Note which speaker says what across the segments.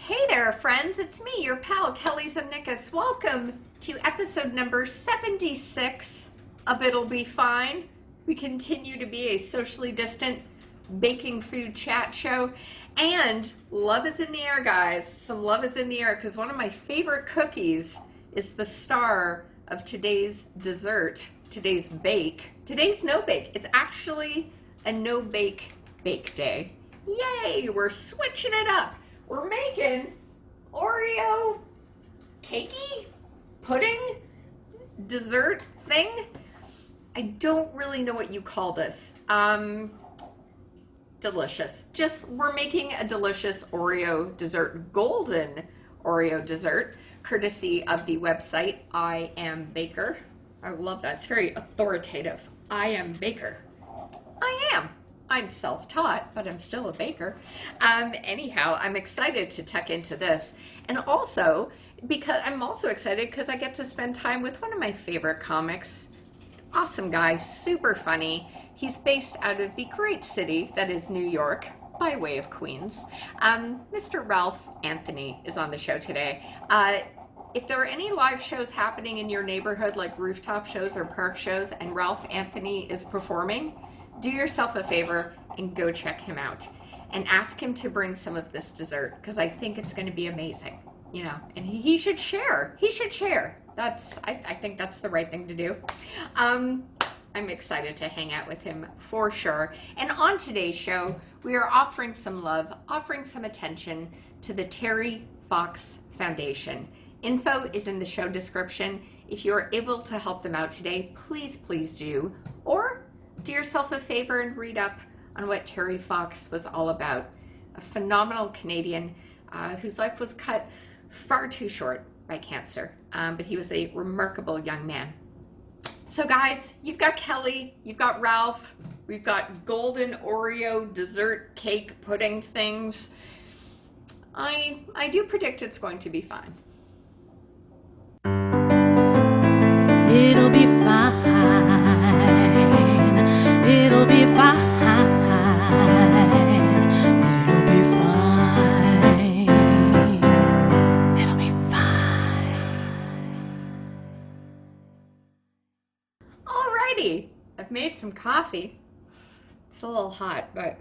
Speaker 1: Hey there, friends. It's me, your pal, Kelly Zemnikas. Welcome to episode number 76 of It'll Be Fine. We continue to be a socially distant baking food chat show. And love is in the air, guys. Some love is in the air because one of my favorite cookies is the star of today's dessert, today's bake. Today's no bake. It's actually a no bake day. Yay, we're switching it up. We're making Oreo cakey pudding dessert thing. I don't really know what you call this. Delicious. We're making a delicious Oreo dessert, golden Oreo dessert, courtesy of the website I Am Baker. I love that. It's very authoritative. I am baker. I am. I'm self-taught, but I'm still a baker. Anyhow, I'm excited to tuck into this. And also, because I'm also excited because I get to spend time with one of my favorite comics. Awesome guy, super funny. He's based out of the great city that is New York, by way of Queens. Mr. Ralph Anthony is on the show today. If there are any live shows happening in your neighborhood, like rooftop shows or park shows, and Ralph Anthony is performing, do yourself a favor and go check him out and ask him to bring some of this dessert because I think it's going to be amazing, you know, and he should share. He should share. I think that's the right thing to do. I'm excited to hang out with him for sure. And on today's show, we are offering some love, offering some attention to the Terry Fox Foundation. Info is in the show description. If you are able to help them out today, please do. Or do yourself a favor and read up on what Terry Fox was all about. A phenomenal Canadian whose life was cut far too short by cancer, but he was a remarkable young man. So guys, you've got Kelly, you've got Ralph, we've got golden Oreo dessert cake pudding things. I do predict it's going to be fine.
Speaker 2: It'll be fine. It'll be fine. It'll be fine. It'll be fine.
Speaker 1: Alrighty, I've made some coffee. It's a little hot, but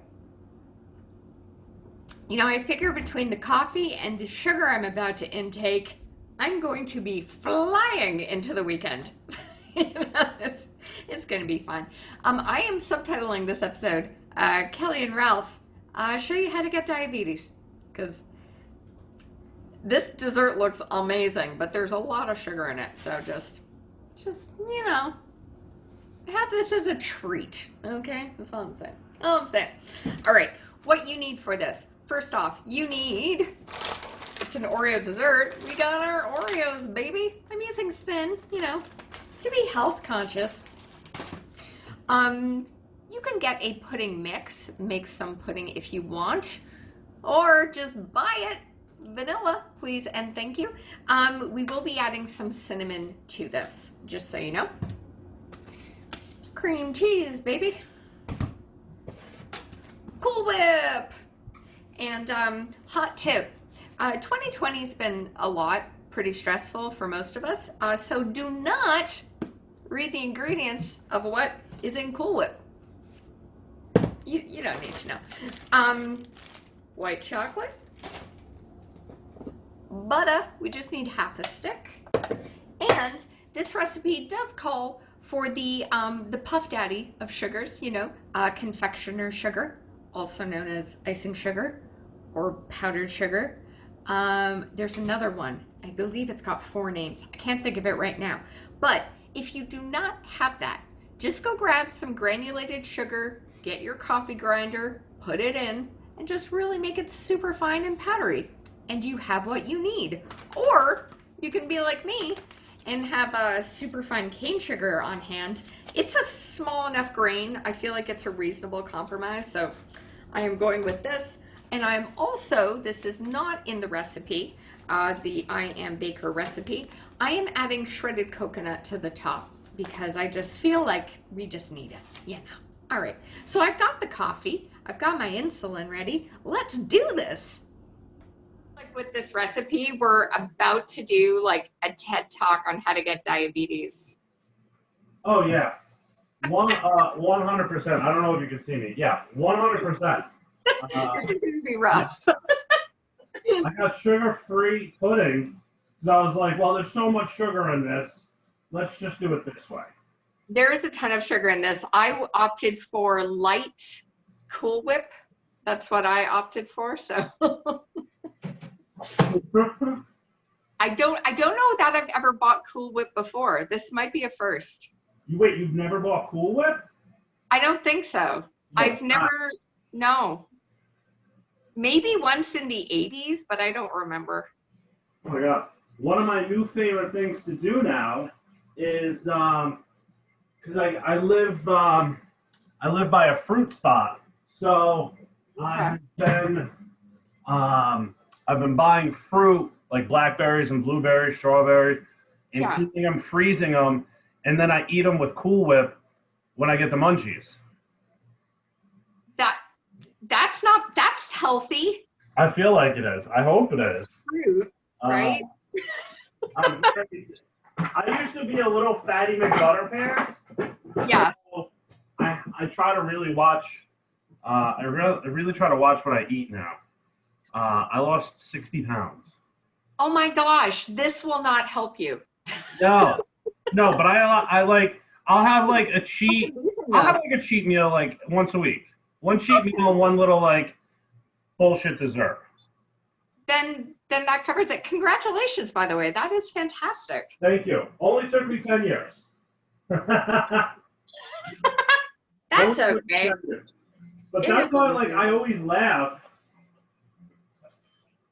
Speaker 1: you know, I figure between the coffee and the sugar I'm about to intake, I'm going to be flying into the weekend. You know, it's going to be fun. I am subtitling this episode, Kelly and Ralph show you how to get diabetes, because this dessert looks amazing, but there's a lot of sugar in it. So just, you know, have this as a treat. Okay, that's all I'm saying. All right, what you need for this. First off, you need, it's an Oreo dessert. We got our Oreos, baby. I'm using thin, you know, to be health conscious. You can get a pudding mix, make some pudding if you want, or just buy it vanilla, please and thank you. We will be adding some cinnamon to this, just so you know. Cream cheese, baby. Cool Whip. And hot tip, 2020 has been a lot, pretty stressful for most of us, so do not read the ingredients of what is in Cool Whip. You don't need to know. White chocolate, butter, we just need half a stick, and this recipe does call for the Puff Daddy of sugars, you know, confectioner sugar, also known as icing sugar or powdered sugar. There's another one. I believe it's got 4 names. I can't think of it right now. But if you do not have that, just go grab some granulated sugar, get your coffee grinder, put it in, and just really make it super fine and powdery. And you have what you need. Or you can be like me and have a super fine cane sugar on hand. It's a small enough grain. I feel like it's a reasonable compromise. So I am going with this. And I'm also, this is not in the recipe, the I Am Baker recipe, I am adding shredded coconut to the top because I just feel like we just need it, you know. All right, so I've got the coffee, I've got my insulin ready. Let's do this. Like with this recipe, we're about to do like a TED talk on how to get diabetes.
Speaker 3: Oh yeah, 100%. I don't know if you can see me. Yeah, 100%.
Speaker 1: This is gonna be rough.
Speaker 3: I got sugar-free pudding, so I was like, well, there's so much sugar in this. Let's just do it this way.
Speaker 1: There is a ton of sugar in this. I opted for light Cool Whip. That's what I opted for. So I don't know that I've ever bought Cool Whip before. This might be a first.
Speaker 3: Wait, you've never bought Cool Whip?
Speaker 1: I don't think so. I've never, no. Maybe once in the 80s, but I don't remember.
Speaker 3: Oh my God. One of my new favorite things to do now is, because I live by a fruit spot, so I've been buying fruit like blackberries and blueberries, strawberries, and keeping them, freezing them, and then I eat them with Cool Whip when I get the munchies.
Speaker 1: That's healthy.
Speaker 3: I feel like it is. I hope it is.
Speaker 1: Fruit, right?
Speaker 3: I used to be a little fatty McButterpants.
Speaker 1: Yeah.
Speaker 3: So I try to really watch. I really try to watch what I eat now. I lost 60 pounds.
Speaker 1: Oh my gosh, this will not help you.
Speaker 3: No, but I'll have like a cheat. I'll have like a cheat meal like once a week. One cheat meal and one little like bullshit dessert.
Speaker 1: Then that covers it. Congratulations, by the way. That is fantastic.
Speaker 3: Thank you. Only took me 10 years.
Speaker 1: That's okay.
Speaker 3: But that's why, like, I always laugh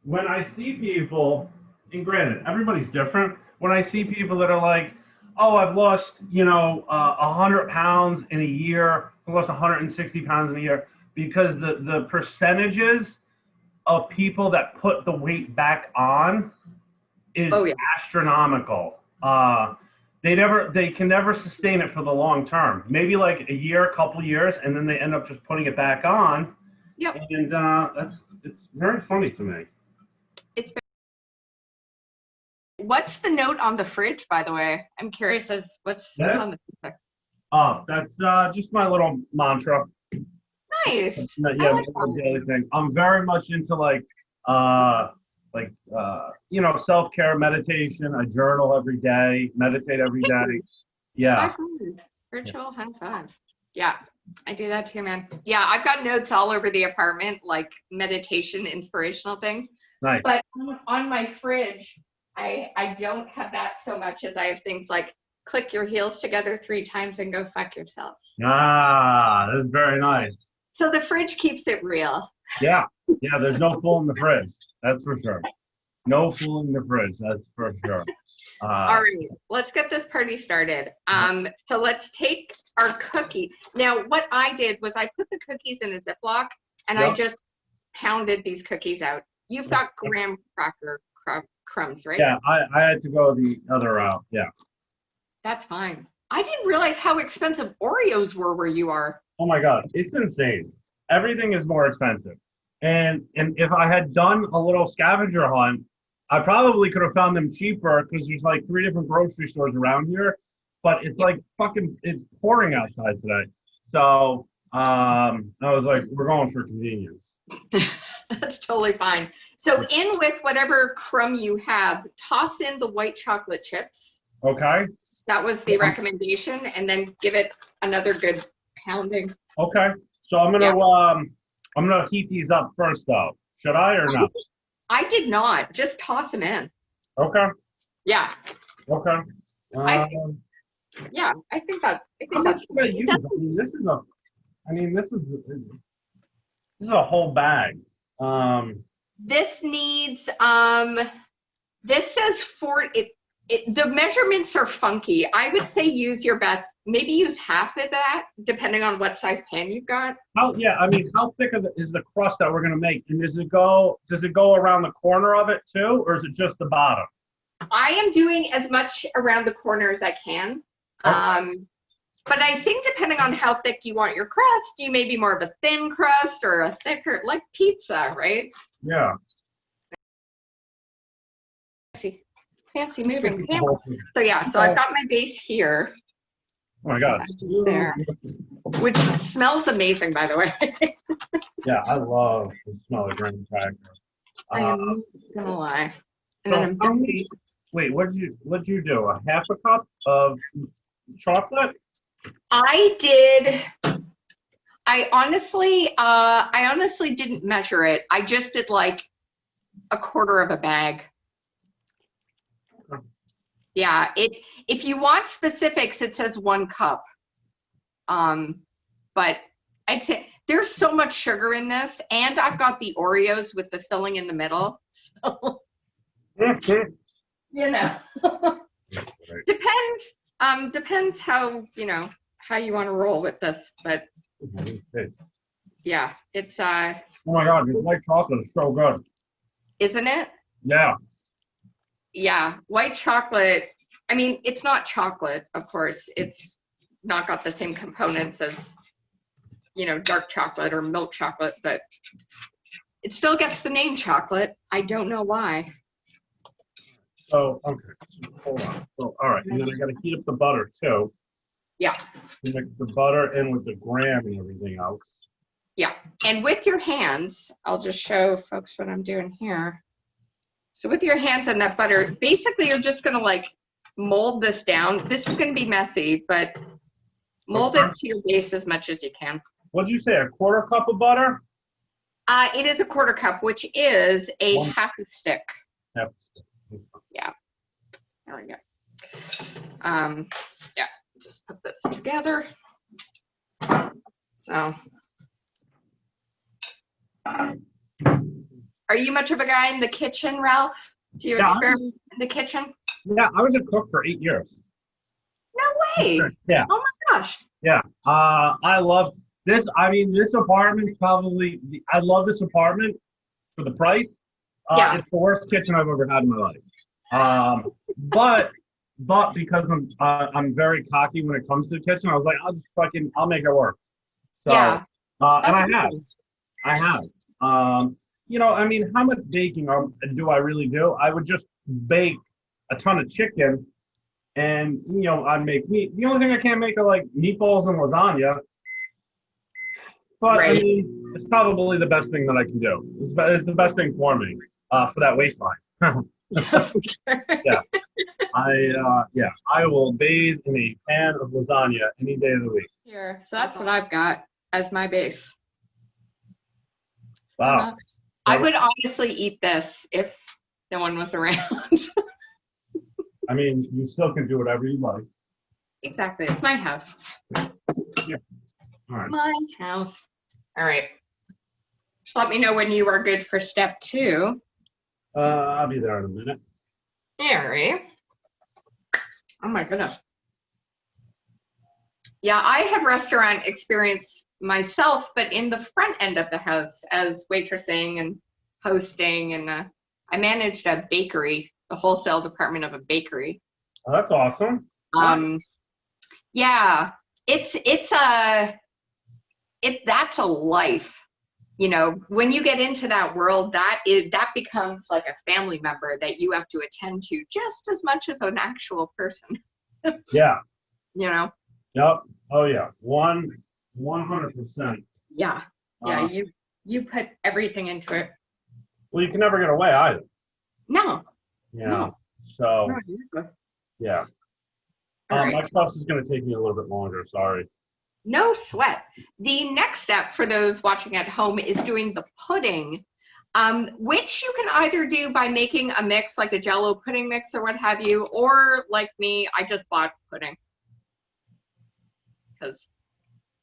Speaker 3: when I see people, and granted, everybody's different. When I see people that are like, oh, I've lost, 100 pounds in a year, I've lost 160 pounds in a year, because the percentages of people that put the weight back on is astronomical. They can never sustain it for the long term. Maybe like a year, a couple years, and then they end up just putting it back on.
Speaker 1: Yep.
Speaker 3: And it's very funny to me.
Speaker 1: What's the note on the fridge, by the way? I'm curious as what's on the fridge.
Speaker 3: Oh, that's just my little mantra.
Speaker 1: Nice.
Speaker 3: Yeah, daily thing. I'm very much into self-care, meditation. I journal every day, meditate every day. Yeah.
Speaker 1: High five. Virtual high five. Yeah, I do that too, man. Yeah, I've got notes all over the apartment, like meditation, inspirational things.
Speaker 3: Nice.
Speaker 1: But on my fridge, I don't have that so much as I have things like click your heels together 3 times and go fuck yourself.
Speaker 3: Ah, that's very nice.
Speaker 1: So the fridge keeps it real.
Speaker 3: Yeah, there's no fool in the fridge. That's for sure. No fool in the fridge. That's for sure.
Speaker 1: All right, let's get this party started. So let's take our cookie. Now, what I did was I put the cookies in a Ziploc and I just pounded these cookies out. You've got graham cracker crumbs, right?
Speaker 3: Yeah, I had to go the other route. Yeah.
Speaker 1: That's fine. I didn't realize how expensive Oreos were where you are.
Speaker 3: Oh my God, it's insane. Everything is more expensive. And if I had done a little scavenger hunt, I probably could have found them cheaper because there's like 3 different grocery stores around here. But it's like it's pouring outside today. So I was like, we're going for convenience.
Speaker 1: That's totally fine. So in with whatever crumb you have, toss in the white chocolate chips.
Speaker 3: Okay.
Speaker 1: That was the recommendation, and then give it another good pounding.
Speaker 3: Okay. So I'm gonna heat these up first, though. Should I or no?
Speaker 1: I did not. Just toss them in.
Speaker 3: Okay.
Speaker 1: Yeah.
Speaker 3: Okay.
Speaker 1: I think that's.
Speaker 3: How much should I use? This is a whole bag.
Speaker 1: This needs. This says the measurements are funky. I would say use your best. Maybe use half of that, depending on what size pan you've got.
Speaker 3: How thick is the crust that we're gonna make? And does it go around the corner of it too, or is it just the bottom?
Speaker 1: I am doing as much around the corner as I can.
Speaker 3: Okay.
Speaker 1: But I think depending on how thick you want your crust, you may be more of a thin crust or a thicker, like pizza, right?
Speaker 3: Yeah.
Speaker 1: fancy moving camera. So yeah, so I've got my base here.
Speaker 3: Oh my God.
Speaker 1: There. Which smells amazing, by the way.
Speaker 3: Yeah, I love the smell of graham crackers.
Speaker 1: I am not gonna lie. And
Speaker 3: So
Speaker 1: then
Speaker 3: how many, wait, what'd you do? A half a cup of chocolate?
Speaker 1: I honestly didn't measure it. I just did like a quarter of a bag. Yeah, if you want specifics, it says 1 cup. But I'd say there's so much sugar in this, and I've got the Oreos with the filling in the middle. So, you know, depends how, how you want to roll with this, but yeah, it's
Speaker 3: Oh my God, this white chocolate is so good.
Speaker 1: isn't it?
Speaker 3: Yeah.
Speaker 1: Yeah, white chocolate. I mean, it's not chocolate, of course. It's not got the same components as, dark chocolate or milk chocolate, but it still gets the name chocolate. I don't know why.
Speaker 3: So, okay, hold on. So, all right, and then I got to heat up the butter too.
Speaker 1: Yeah.
Speaker 3: To mix the butter in with the graham and everything else.
Speaker 1: Yeah, and with your hands, I'll just show folks what I'm doing here. So with your hands on that butter, basically you're just gonna like mold this down. This is gonna be messy, but mold it to your base as much as you can.
Speaker 3: What'd you say, a quarter cup of butter?
Speaker 1: It is a quarter cup, which is a half a stick.
Speaker 3: Half a stick.
Speaker 1: Yeah, there we go. Yeah, just put this together. So. Are you much of a guy in the kitchen, Ralph? Do you experiment in the kitchen?
Speaker 3: Yeah, I was a cook for 8 years.
Speaker 1: No way.
Speaker 3: Yeah.
Speaker 1: Oh my gosh.
Speaker 3: Yeah. I love this. I mean, this apartment's probably, I love this apartment for the price.
Speaker 1: Yeah.
Speaker 3: It's the worst kitchen I've ever had in my life. But because I'm very cocky when it comes to the kitchen, I was like, I'll make it work. So,
Speaker 1: Yeah.
Speaker 3: And I have. I mean, how much baking do I really do? I would just bake a ton of chicken and, I'd make meat. The only thing I can't make are like meatballs and lasagna. But
Speaker 1: Right.
Speaker 3: I mean, it's probably the best thing that I can do. It's the best thing for me, for that waistline. Yeah. I will bathe in a pan of lasagna any day of the week.
Speaker 1: Here. So that's what I've got as my base.
Speaker 3: Wow.
Speaker 1: I would honestly eat this if no one was around.
Speaker 3: I mean, you still can do whatever you like.
Speaker 1: Exactly. It's my house.
Speaker 3: Yeah. All right.
Speaker 1: My house. All right. Just let me know when you are good for step 2.
Speaker 3: I'll be there in a minute.
Speaker 1: All right. Oh my goodness. Yeah, I have restaurant experience myself, but in the front end of the house as waitressing and hosting, and I managed a bakery, the wholesale department of a bakery.
Speaker 3: Oh, that's awesome.
Speaker 1: Yeah, that's a life. When you get into that world, that becomes like a family member that you have to attend to just as much as an actual person.
Speaker 3: Yeah.
Speaker 1: Yep.
Speaker 3: Oh yeah. 100%.
Speaker 1: Yeah. Yeah. You put everything into it.
Speaker 3: Well, you can never get away either.
Speaker 1: No.
Speaker 3: Yeah.
Speaker 1: No.
Speaker 3: So.
Speaker 1: No.
Speaker 3: Yeah.
Speaker 1: All right.
Speaker 3: My stuff is going to take me a little bit longer. Sorry.
Speaker 1: No sweat. The next step for those watching at home is doing the pudding, which you can either do by making a mix, like a Jell-O pudding mix or what have you, or like me, I just bought pudding because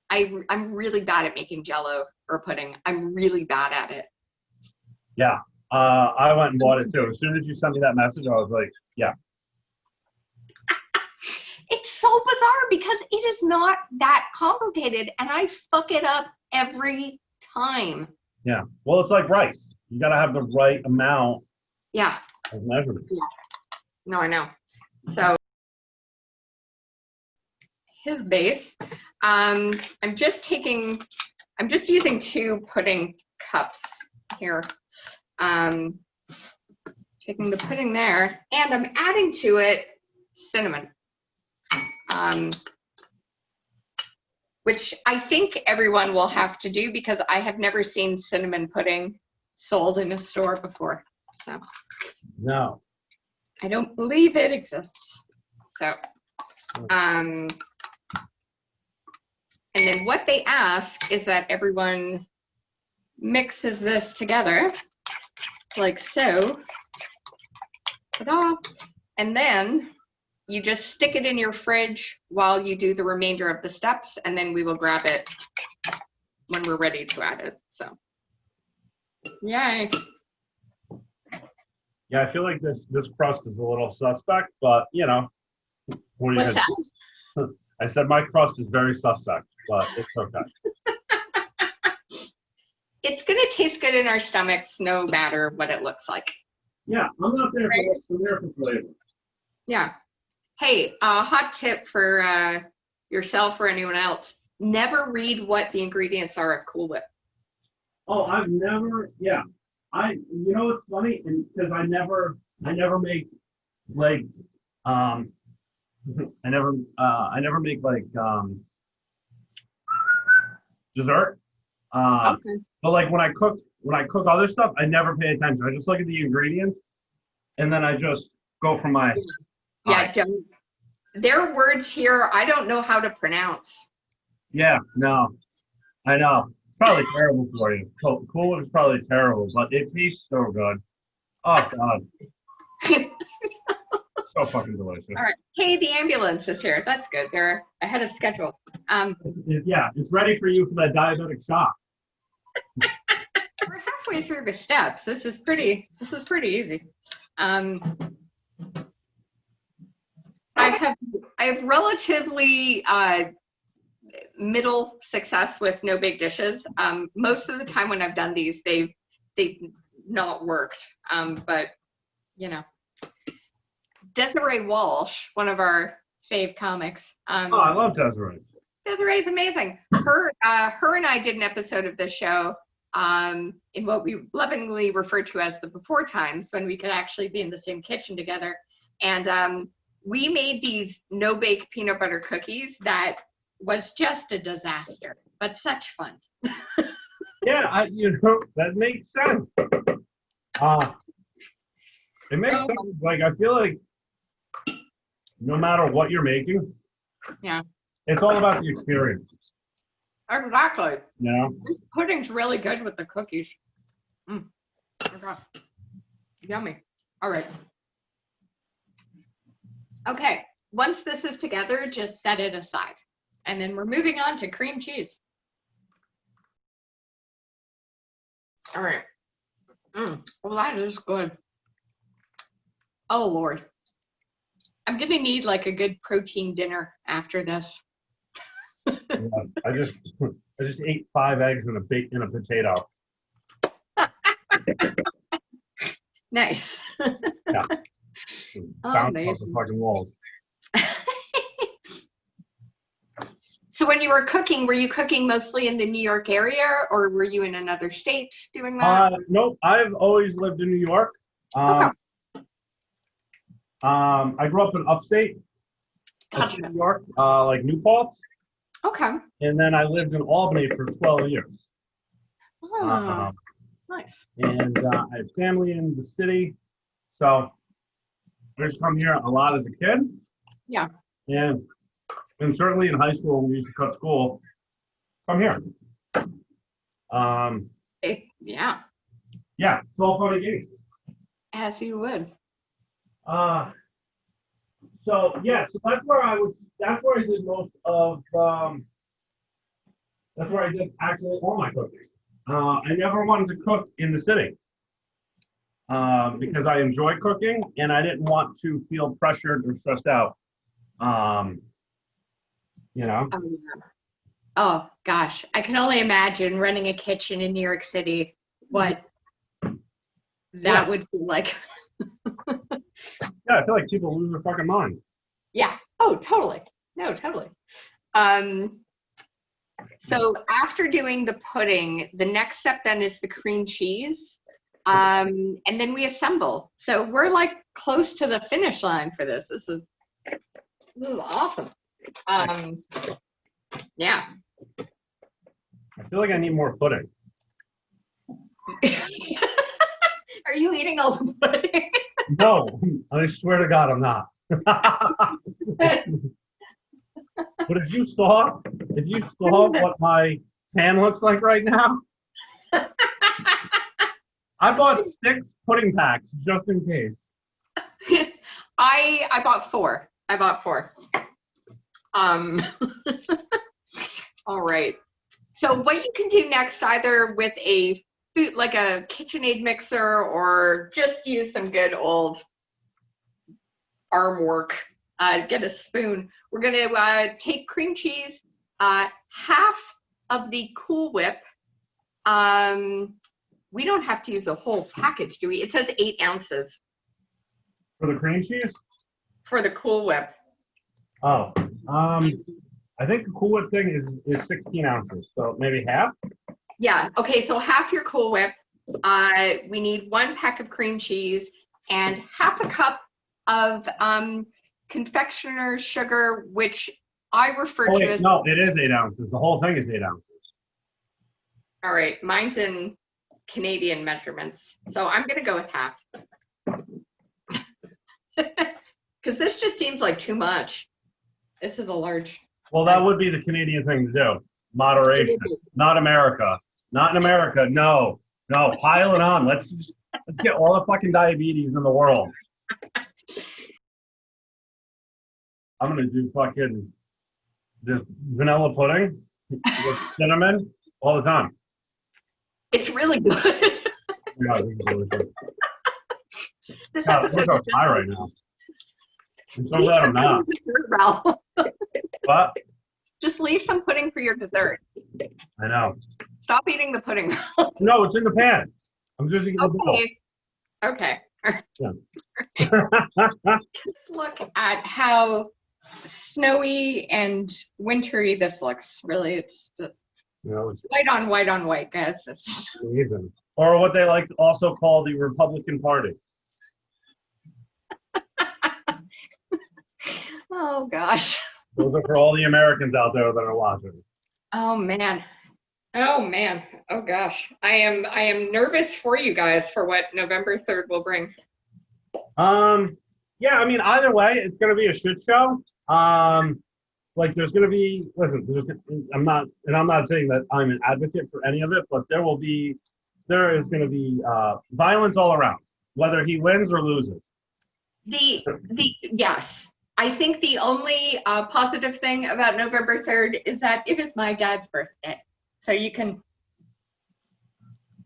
Speaker 1: I'm really bad at making Jell-O or pudding. I'm really bad at it.
Speaker 3: Yeah. I went and bought it too. As soon as you sent me that message, I was like, yeah.
Speaker 1: It's so bizarre because it is not that complicated, and I fuck it up every time.
Speaker 3: Yeah. Well, it's like rice. You got to have the right amount.
Speaker 1: Yeah.
Speaker 3: Of measurement.
Speaker 1: Yeah. No, I know. So his base, I'm just using 2 pudding cups here. 2 taking the pudding there, and I'm adding to it cinnamon, which I think everyone will have to do because I have never seen cinnamon pudding sold in a store before. So
Speaker 3: No.
Speaker 1: I don't believe it exists. So, and then what they ask is that everyone mixes this together like so. Ta-da. And then you just stick it in your fridge while you do the remainder of the steps, and then we will grab it when we're ready to add it. So, yay.
Speaker 3: Yeah, I feel like this crust is a little suspect, but you know, what do you
Speaker 1: What's
Speaker 3: think?
Speaker 1: that?
Speaker 3: I said my crust is very suspect, but it's okay.
Speaker 1: It's gonna taste good in our stomachs no matter what it looks like.
Speaker 3: Yeah, I'm not there for flavor.
Speaker 1: Yeah. Hey, hot tip for yourself or anyone else: never read what the ingredients are of Cool Whip.
Speaker 3: Oh, I've never. Yeah, you know what's funny? And because I never make like I never make like dessert.
Speaker 1: Okay.
Speaker 3: But like when I cook other stuff, I never pay attention. I just look at the ingredients, and then I just go from my.
Speaker 1: Yeah, don't. There are words here I don't know how to pronounce.
Speaker 3: Yeah, no, I know. Probably terrible for you. Cool is probably terrible, but it tastes so good. Oh God, so fucking delicious.
Speaker 1: All right. Hey, the ambulance is here. That's good. They're ahead of schedule.
Speaker 3: Yeah, it's ready for you for that diabetic shock.
Speaker 1: We're halfway through the steps. This is pretty easy. I have relatively middle success with no big dishes. Most of the time when I've done these, they've not worked. But you know, Desiree Walsh, one of our fave comics.
Speaker 3: Oh, I love Desiree.
Speaker 1: Desiree's amazing. Her and I did an episode of this show in what we lovingly refer to as the before times, when we could actually be in the same kitchen together. And we made these no-bake peanut butter cookies that was just a disaster, but such fun.
Speaker 3: Yeah, that makes sense. It makes sense. Like, I feel like no matter what you're making,
Speaker 1: Yeah.
Speaker 3: it's all about the experience.
Speaker 1: Exactly.
Speaker 3: You know?
Speaker 1: Pudding's really good with the cookies. Okay. Yummy. All right. Okay. Once this is together, just set it aside. And then we're moving on to cream cheese. All right. Well, that is good. Oh, Lord. I'm going to need like a good protein dinner after this.
Speaker 3: Yeah, I just ate 5 eggs and a potato.
Speaker 1: Nice.
Speaker 3: Yeah. Bounced off the fucking walls.
Speaker 1: So when you were cooking mostly in the New York area, or were you in another state doing that?
Speaker 3: Nope. I've always lived in New York.
Speaker 1: Okay.
Speaker 3: I grew up in upstate
Speaker 1: Gotcha.
Speaker 3: New York, like New Paltz.
Speaker 1: Okay.
Speaker 3: And then I lived in Albany for 12 years.
Speaker 1: Oh, nice.
Speaker 3: And I have family in the city. So I just come here a lot as a kid.
Speaker 1: Yeah.
Speaker 3: And certainly in high school, when we used to cut school, come here.
Speaker 1: Yeah.
Speaker 3: Yeah, it's all fun and games.
Speaker 1: As you would.
Speaker 3: So that's where I did most of, that's where I did actually all my cooking. I never wanted to cook in the city because I enjoy cooking and I didn't want to feel pressured or stressed out. You know?
Speaker 1: Oh, yeah. Oh gosh, I can only imagine running a kitchen in New York City. What that would be like.
Speaker 3: Yeah, I feel like people lose their fucking mind.
Speaker 1: Yeah. Oh, totally. No, totally. So after doing the pudding, the next step then is the cream cheese. And then we assemble. So we're like close to the finish line for this. This is awesome. Yeah.
Speaker 3: I feel like I need more pudding.
Speaker 1: Are you eating all the pudding?
Speaker 3: No, I swear to God, I'm not. But if you saw what my pan looks like right now, I bought 6 pudding packs just in case.
Speaker 1: I bought 4. I bought 4. All right. So what you can do next, either with a food like a KitchenAid mixer, or just use some good old arm work. Get a spoon. We're gonna take cream cheese, half of the Cool Whip. We don't have to use the whole package, do we? It says 8 ounces.
Speaker 3: For the cream cheese?
Speaker 1: For the Cool Whip.
Speaker 3: Oh, I think the Cool Whip thing is 16 ounces, so maybe half?
Speaker 1: Yeah, okay, so half your Cool Whip. We need 1 pack of cream cheese and half a cup of confectioner's sugar, which I refer to as...
Speaker 3: No, it is 8 ounces. The whole thing is 8 ounces.
Speaker 1: All right, mine's in Canadian measurements, so I'm gonna go with half. Because this just seems like too much. This is a large.
Speaker 3: Well, that would be the Canadian thing to do. Moderation. Not America. Not in America. No. No, pile it on. Let's get all the fucking diabetes in the world. I'm gonna do fucking this vanilla pudding with cinnamon all the time.
Speaker 1: It's really good.
Speaker 3: Yeah, this is delicious.
Speaker 1: This
Speaker 3: God,
Speaker 1: episode
Speaker 3: I'm high right now. I'm so glad I'm not.
Speaker 1: Ralph.
Speaker 3: But
Speaker 1: Just leave some pudding for your dessert.
Speaker 3: I know.
Speaker 1: Stop eating the pudding.
Speaker 3: No, it's in the pan. I'm just eating the bowl.
Speaker 1: Okay.
Speaker 3: Yeah.
Speaker 1: Let's look at how snowy and wintry this looks. Really, it's just
Speaker 3: You know, it's
Speaker 1: white on white on white, guys. It's...
Speaker 3: amazing. Or what they like to also call the Republican Party.
Speaker 1: Oh gosh.
Speaker 3: Those are for all the Americans out there that are watching.
Speaker 1: Oh man. Oh man. Oh gosh. I am nervous for you guys for what November 3rd will bring.
Speaker 3: Yeah, I mean, either way, it's gonna be a shit show. Like there's gonna be, I'm not saying that I'm an advocate for any of it, but there is gonna be violence all around, whether he wins or loses.
Speaker 1: Yes. I think the only positive thing about November 3rd is that it is my dad's birthday. So you can,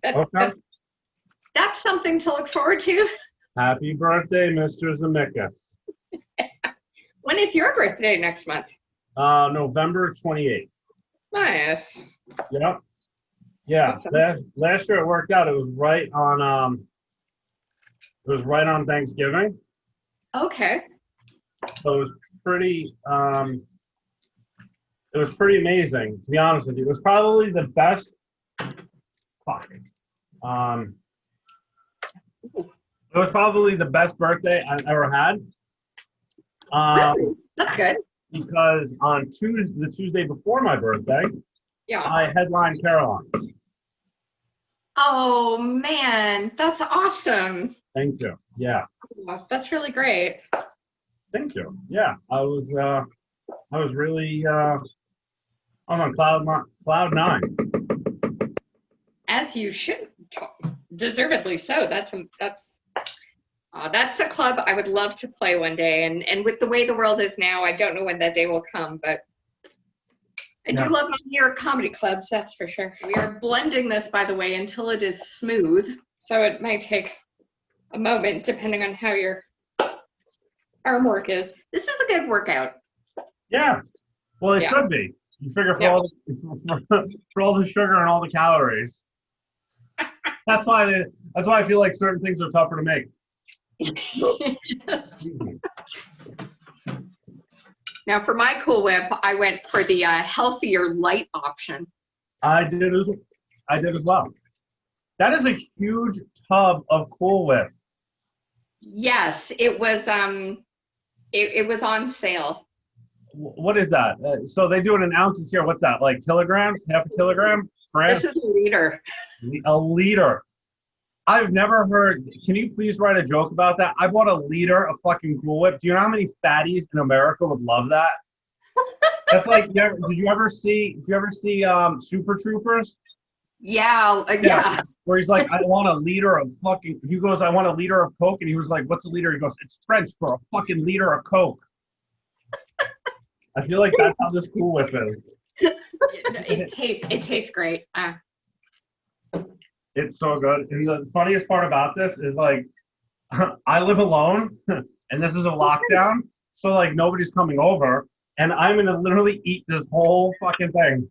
Speaker 1: that's something to look forward to.
Speaker 3: Happy birthday, Mr. Zemeckis.
Speaker 1: When is your birthday next month?
Speaker 3: November 28th.
Speaker 1: Nice.
Speaker 3: Yep. Yeah.
Speaker 1: Awesome.
Speaker 3: Last year it worked out. It was right on Thanksgiving.
Speaker 1: Okay.
Speaker 3: So it was pretty amazing, to be honest with you. It was probably the best it was probably the best birthday I've ever had.
Speaker 1: Really? That's good.
Speaker 3: Because on the Tuesday before my birthday,
Speaker 1: Yeah.
Speaker 3: I headlined Caroline's.
Speaker 1: Oh man, that's awesome.
Speaker 3: Thank you. Yeah.
Speaker 1: Oh, that's really great.
Speaker 3: Thank you. Yeah. I was really I was on cloud 9.
Speaker 1: As you should, deservedly so. That's a club I would love to play one day. And with the way the world is now, I don't know when that day will come, but I do love my New York comedy clubs, that's for sure. We are blending this, by the way, until it is smooth. So it might take a moment, depending on how your arm work is. This is a good workout.
Speaker 3: Yeah. Well, it should be. You figure for all the sugar and all the calories. That's why I feel like certain things are tougher to make.
Speaker 1: Now, for my Cool Whip, I went for the healthier light option.
Speaker 3: I did as well. That is a huge tub of Cool Whip.
Speaker 1: Yes, it was it was on sale.
Speaker 3: What is that? So they do it in ounces here. What's that? Like kilograms? Half a kilogram? Grams?
Speaker 1: This is a liter.
Speaker 3: A liter. I've never heard. Can you please write a joke about that? I bought a liter of fucking Cool Whip. Do you know how many fatties in America would love that? That's like, did you ever see Super Troopers?
Speaker 1: Yeah, yeah.
Speaker 3: Where he's like, I want a liter of fucking, he goes, I want a liter of Coke. And he was like, what's a liter? He goes, it's French for a fucking liter of Coke. I feel like that's how this Cool Whip is.
Speaker 1: It tastes great.
Speaker 3: It's so good. And the funniest part about this is like, I live alone and this is a lockdown. So like nobody's coming over and I'm going to literally eat this whole fucking thing.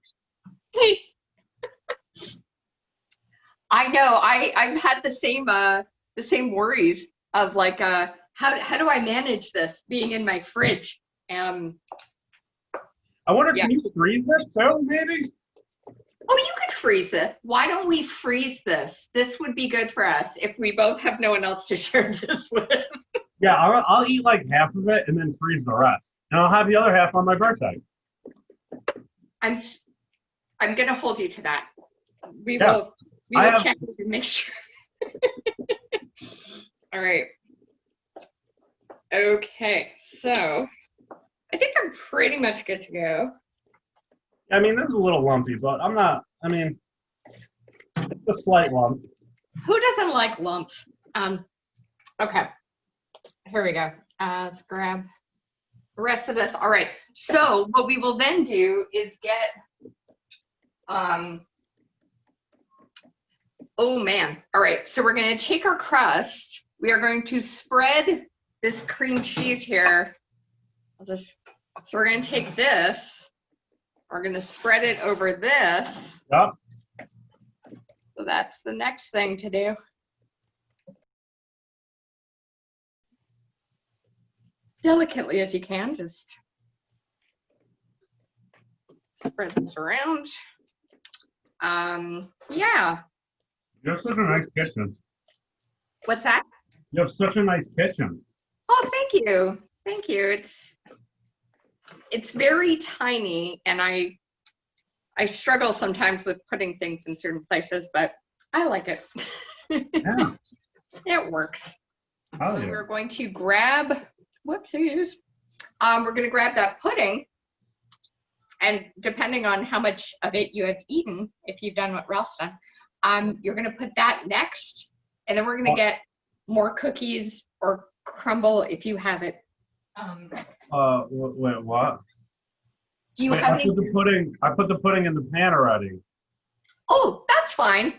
Speaker 1: I know. I've had the same worries of like how do I manage this being in my fridge?
Speaker 3: I wonder,
Speaker 1: yeah.
Speaker 3: Can you freeze this too, maybe?
Speaker 1: Oh, you could freeze this. Why don't we freeze this? This would be good for us if we both have no one else to share this with.
Speaker 3: Yeah, I'll eat like half of it and then freeze the rest. And I'll have the other half on my birthday.
Speaker 1: I'm gonna hold you to that. We will check and make sure. All right. Okay, so I think I'm pretty much good to go.
Speaker 3: I mean, this is a little lumpy, but I'm not, I mean, it's a slight lump.
Speaker 1: Who doesn't like lumps? Okay, here we go. Let's grab the rest of this. All right, so what we will then do is get, oh man. All right, so we're gonna take our crust. We are going to spread this cream cheese here. So we're gonna take this. We're gonna spread it over this.
Speaker 3: Yep.
Speaker 1: So that's the next thing to do. As delicately as you can, just spread this around. Yeah.
Speaker 3: You have such a nice kitchen.
Speaker 1: What's that?
Speaker 3: You have such a nice kitchen.
Speaker 1: Oh, thank you. Thank you. It's very tiny, and I struggle sometimes with putting things in certain places, but I like it.
Speaker 3: Yeah.
Speaker 1: It works.
Speaker 3: Oh, yeah.
Speaker 1: We're going to grab, whoopsies. We're going to grab that pudding, and depending on how much of it you have eaten, if you've done what Ralph's done, you're going to put that next, and then we're going to get more cookies or crumble if you have it.
Speaker 3: Wait, what?
Speaker 1: Do you
Speaker 3: Wait,
Speaker 1: have
Speaker 3: I put the pudding in the pan already.
Speaker 1: Oh, that's fine.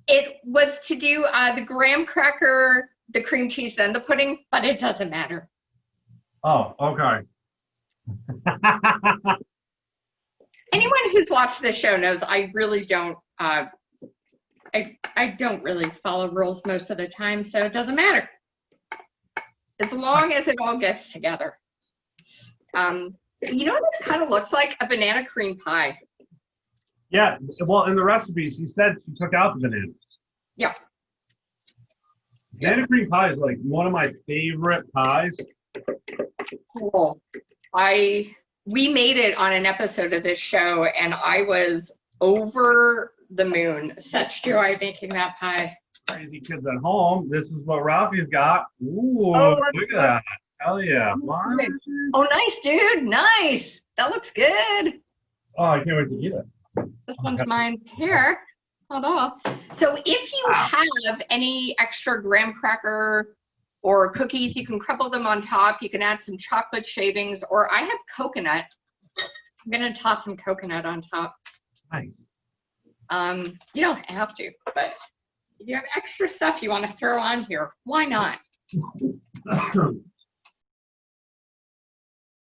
Speaker 1: It was to do the graham cracker, the cream cheese, then the pudding, but it doesn't matter.
Speaker 3: Oh, okay.
Speaker 1: Anyone who's watched this show knows I really don't. I don't really follow rules most of the time, so it doesn't matter. As long as it all gets together. You know what this kind of looks like? A banana cream pie.
Speaker 3: Yeah, well, in the recipe, she said she took out the bananas.
Speaker 1: Yeah.
Speaker 3: Banana cream pie is like one of my favorite pies.
Speaker 1: Cool. We made it on an episode of this show, and I was over the moon. Such joy making that pie.
Speaker 3: Crazy kids at home. This is what Ralphie's got. Ooh,
Speaker 1: Oh,
Speaker 3: look at that. Hell yeah. What?
Speaker 1: Oh, nice, dude. Nice. That looks good.
Speaker 3: Oh, I can't wait to eat it.
Speaker 1: This one's mine here. Hold on. So if you have any extra graham cracker or cookies, you can crumble them on top. You can add some chocolate shavings, or I have coconut. I'm going to toss some coconut on top.
Speaker 3: Nice.
Speaker 1: You don't have to, but if you have extra stuff you want to throw on here, why not?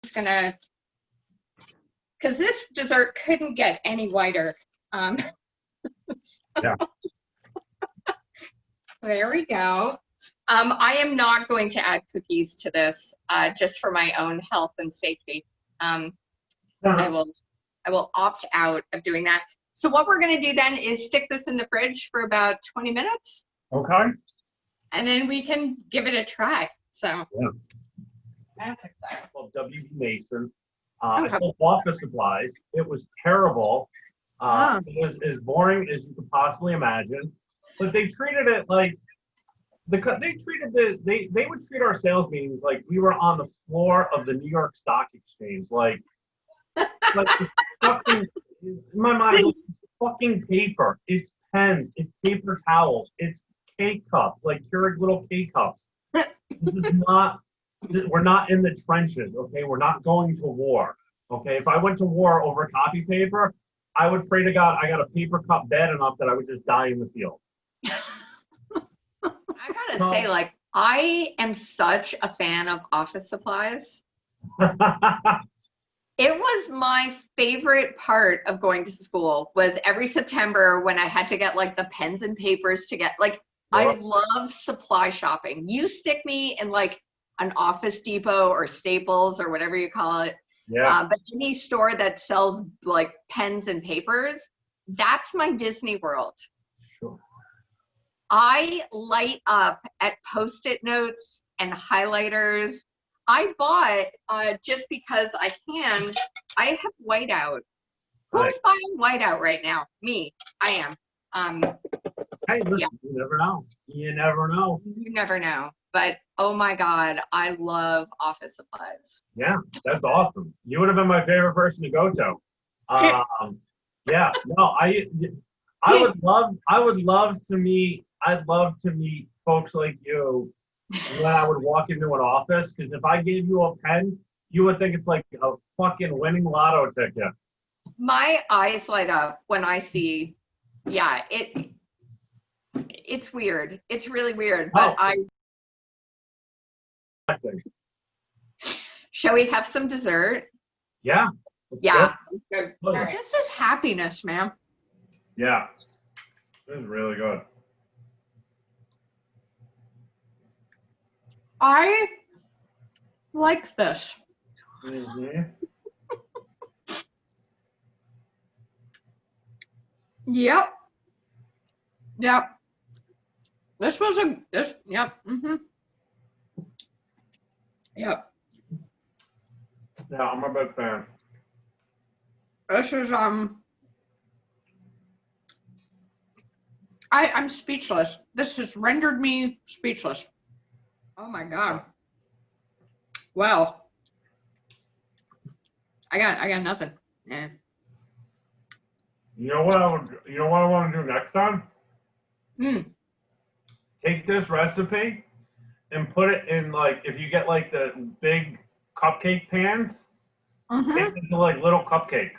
Speaker 1: Just gonna, because this dessert couldn't get any whiter.
Speaker 3: Yeah.
Speaker 1: There we go. I am not going to add cookies to this, just for my own health and safety. I will opt out of doing that. So what we're going to do then is stick this in the fridge for about 20 minutes.
Speaker 3: Okay.
Speaker 1: and then we can give it a try. So
Speaker 3: Yeah.
Speaker 1: that's exciting.
Speaker 3: Well, W.B. Mason. I
Speaker 1: Okay.
Speaker 3: sold office supplies. It was terrible.
Speaker 1: Ah.
Speaker 3: It was as boring as you could possibly imagine. But they treated it like they would treat our sales meetings like we were on the floor of the New York Stock Exchange. Like it's fucking in my mind, it's fucking paper. It's pens. It's paper towels. It's K cups, like Keurig little K cups. This is not. We're not in the trenches, okay? We're not going to war, okay? If I went to war over copy paper, I would pray to God I got a paper cup bad enough that I would just die in the field.
Speaker 1: I gotta say, like, I am such a fan of office supplies. It was my favorite part of going to school was every September when I had to get like the pens and papers to get like, I love supply shopping. You stick me in like an Office Depot or Staples or whatever you call it.
Speaker 3: Yeah.
Speaker 1: But any store that sells like pens and papers, that's my Disney World.
Speaker 3: Sure.
Speaker 1: I light up at Post-it notes and highlighters. I bought, just because I can, I have whiteout. Who's buying whiteout right now? Me. I am.
Speaker 3: Hey, listen,
Speaker 1: Yeah.
Speaker 3: you never know. You never know.
Speaker 1: You never know. But oh my God, I love office supplies.
Speaker 3: Yeah, that's awesome. You would have been my favorite person to go to. Yeah, no, I would love to meet folks like you when I would walk into an office, because if I gave you a pen, you would think it's like a fucking winning lotto ticket.
Speaker 1: My eyes light up when I see, yeah, it's weird. It's really weird. But shall we have some dessert?
Speaker 3: Yeah.
Speaker 1: Yeah.
Speaker 3: Good.
Speaker 1: This is happiness, man.
Speaker 3: Yeah. This is really good.
Speaker 1: I like this.
Speaker 3: Mm-hmm.
Speaker 1: Yep. Yep. Yep. Mm-hmm. Yep.
Speaker 3: Yeah, I'm a big fan.
Speaker 1: This is, I'm speechless. This has rendered me speechless. Oh my God. Well, I got nothing. Yeah.
Speaker 3: You know what I want to do next time? Take this recipe and put it in, like, if you get like the big cupcake pans, make it into like little cupcakes.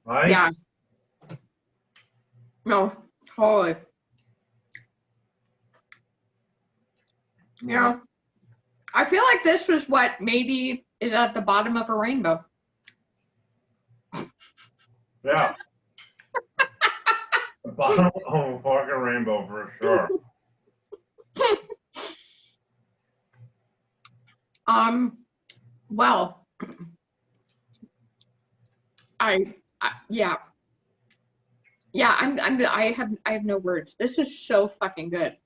Speaker 3: Right?
Speaker 1: Yeah. No, totally. You know, I feel like this was what maybe is at the bottom of a rainbow.
Speaker 3: Yeah. The bottom of a fucking rainbow for sure.
Speaker 1: Well, yeah. Yeah, I have no words. This is so fucking good.